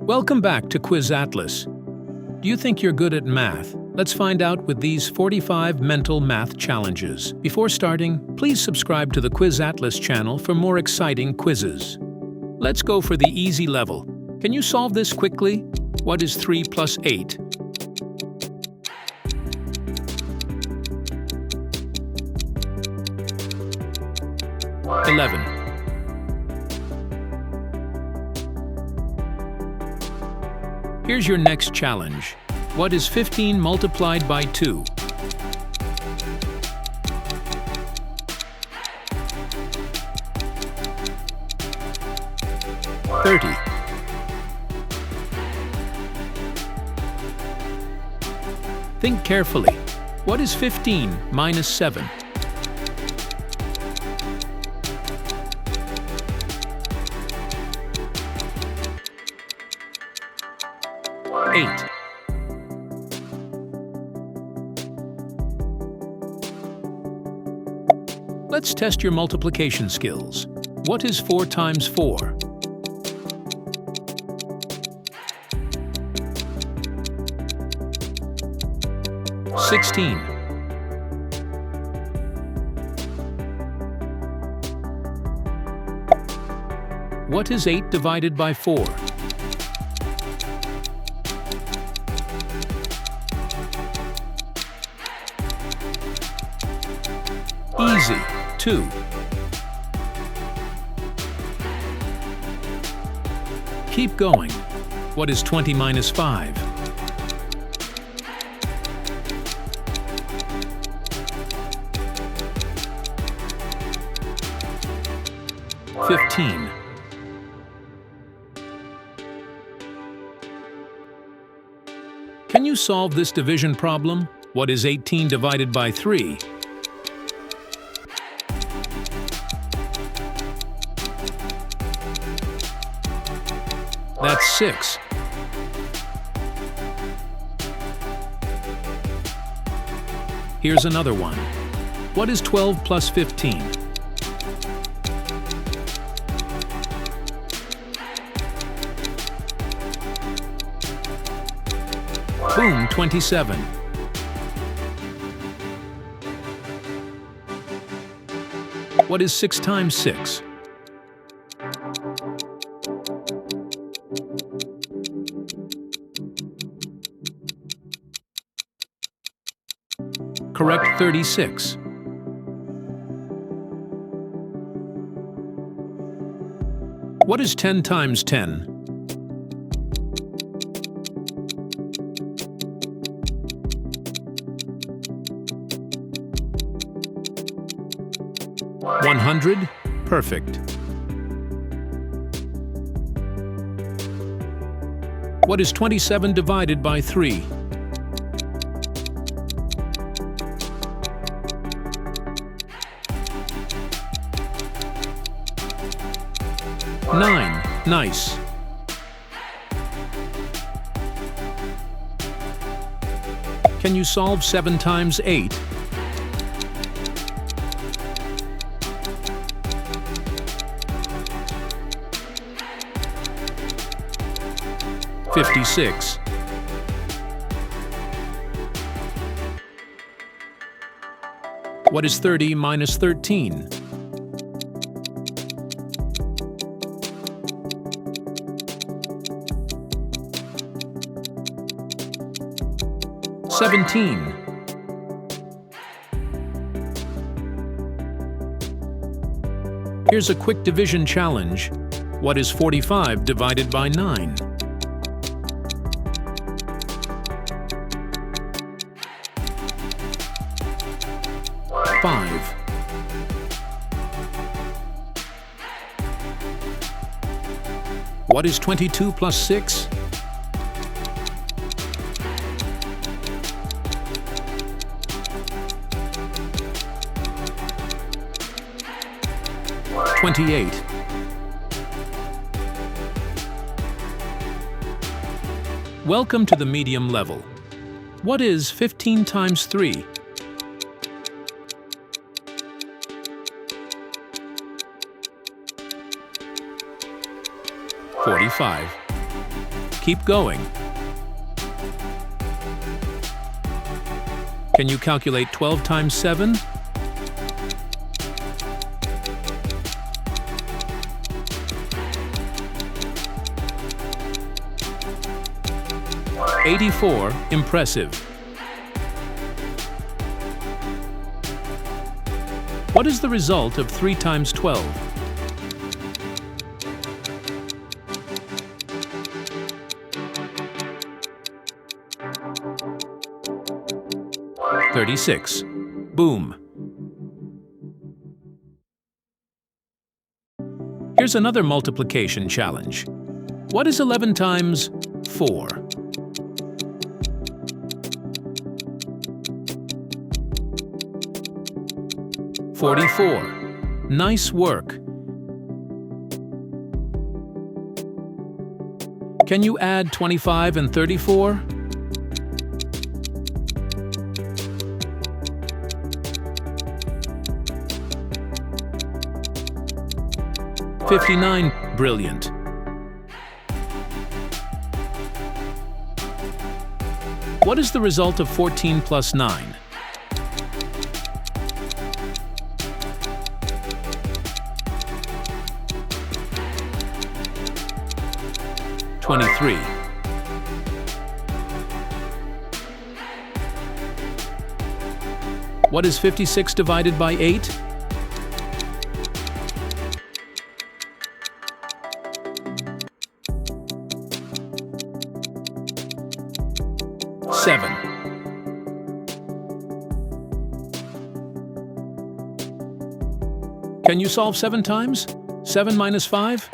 Welcome back to Quiz Atlas. Do you think you're good at math? Let's find out with these 45 mental math challenges. Before starting, please subscribe to the Quiz Atlas channel for more exciting quizzes. Let's go for the easy level. Can you solve this quickly? What is 3 plus 8? $11. Here's your next challenge. What is 15 multiplied by 2? $30. Think carefully. What is 15 minus 7? $8. Let's test your multiplication skills. What is 4 times 4? $16. What is 8 divided by 4? Easy. 2. Keep going. What is 20 minus 5? $15. Can you solve this division problem? What is 18 divided by 3? That's 6. Here's another one. What is 12 plus 15? Boom, 27. What is 6 times 6? Correct, 36. What is 10 times 10? $100. Perfect. What is 27 divided by 3? $9. Nice. Can you solve 7 times 8? $56. What is 30 minus 13? $17. Here's a quick division challenge. What is 45 divided by 9? $5. What is 22 plus 6? $28. Welcome to the medium level. What is 15 times 3? $45. Keep going. Can you calculate 12 times 7? $84. Impressive. What is the result of 3 times 12? $36. Boom. Here's another multiplication challenge. What is 11 times 4? $44. Nice work. Can you add 25 and 34? $59. Brilliant. What is the result of 14 plus 9? $23. What is 56 divided by 8? $7. Can you solve 7 times? 7 minus 5?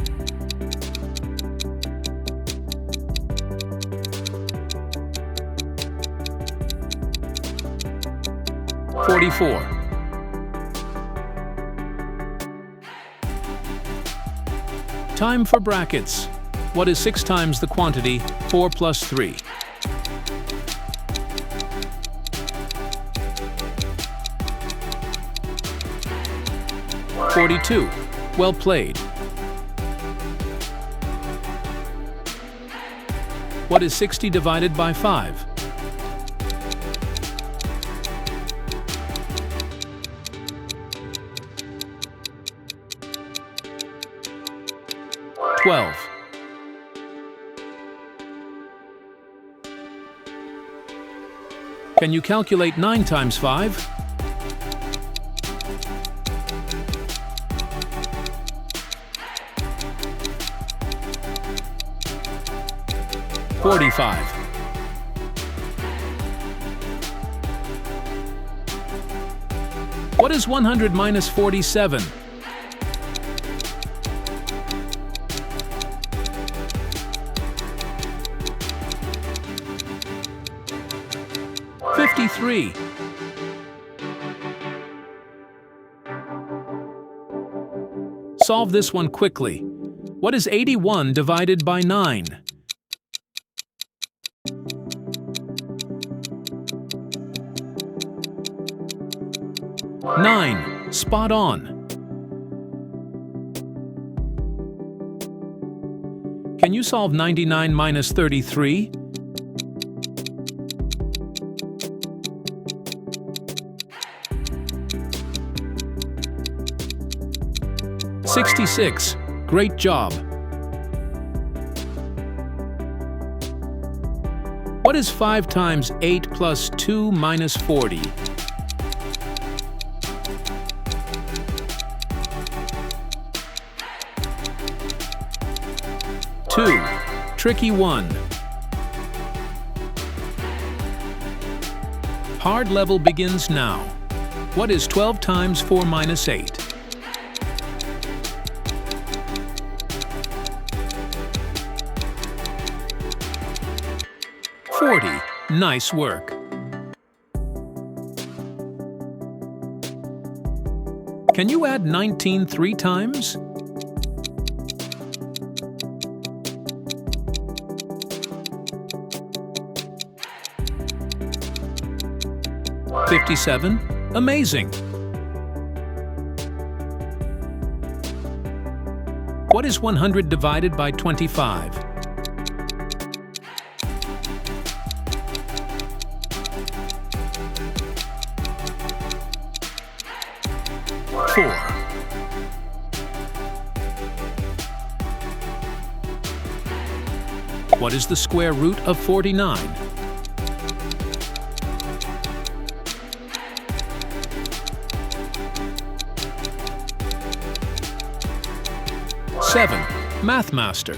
$44. Time for brackets. What is 6 times the quantity 4 plus 3? $42. Well played. What is 60 divided by 5? $12. Can you calculate 9 times 5? $45. What is 100 minus 47? $53. Solve this one quickly. What is 81 divided by 9? $9. Spot on. Can you solve 99 minus 33? $66. Great job. What is 5 times 8 plus 2 minus 40? Two. Tricky one. Hard level begins now. What is 12 times 4 minus 8? $40. Nice work. Can you add 19 3 times? $57. Amazing. What is 100 divided by 25? 4. What is the square root of 49? 7. Math Master.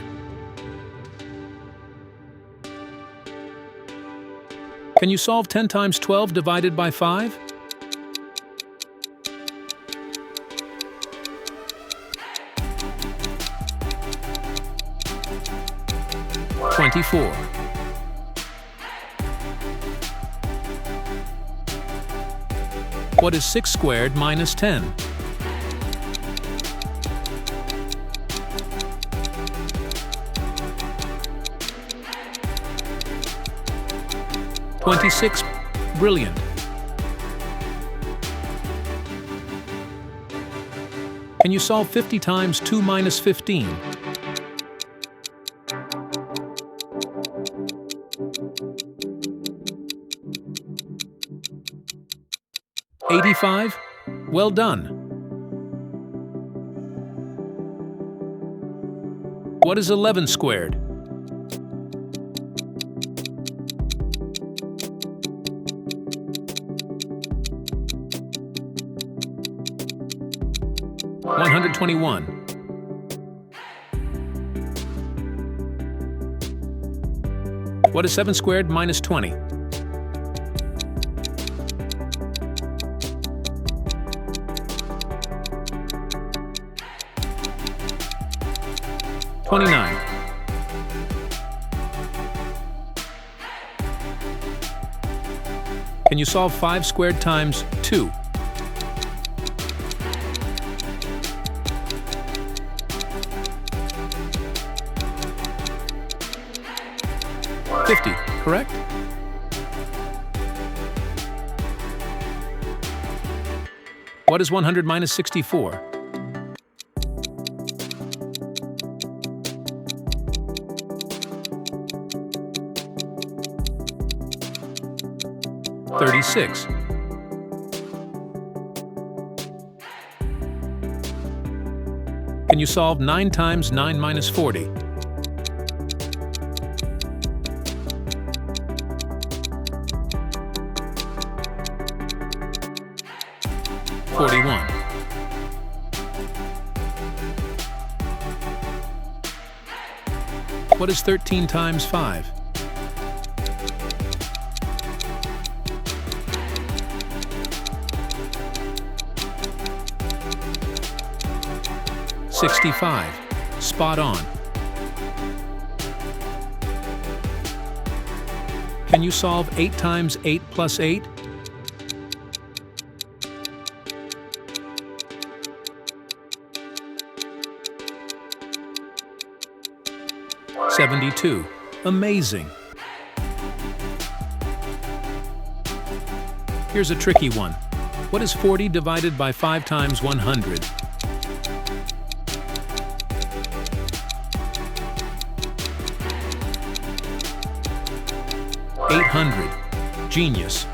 Can you solve 10 times 12 divided by 5? 24. What is 6 squared minus 10? 26. Brilliant. Can you solve 50 times 2 minus 15? 85. Well done. What is 11 squared? 121. What is 7 squared minus 20? 29. Can you solve 5 squared times 2? 50, correct? What is 100 minus 64? 36. Can you solve 9 times 9 minus 40? 41. What is 13 times 5? 65. Spot on. Can you solve 8 times 8 plus 8? 72. Amazing. Here's a tricky one. What is 40 divided by 5 times 100? 800. Genius.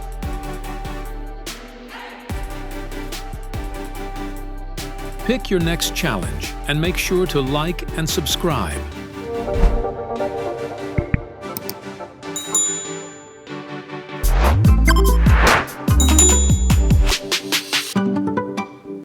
Pick your next challenge and make sure to like and subscribe.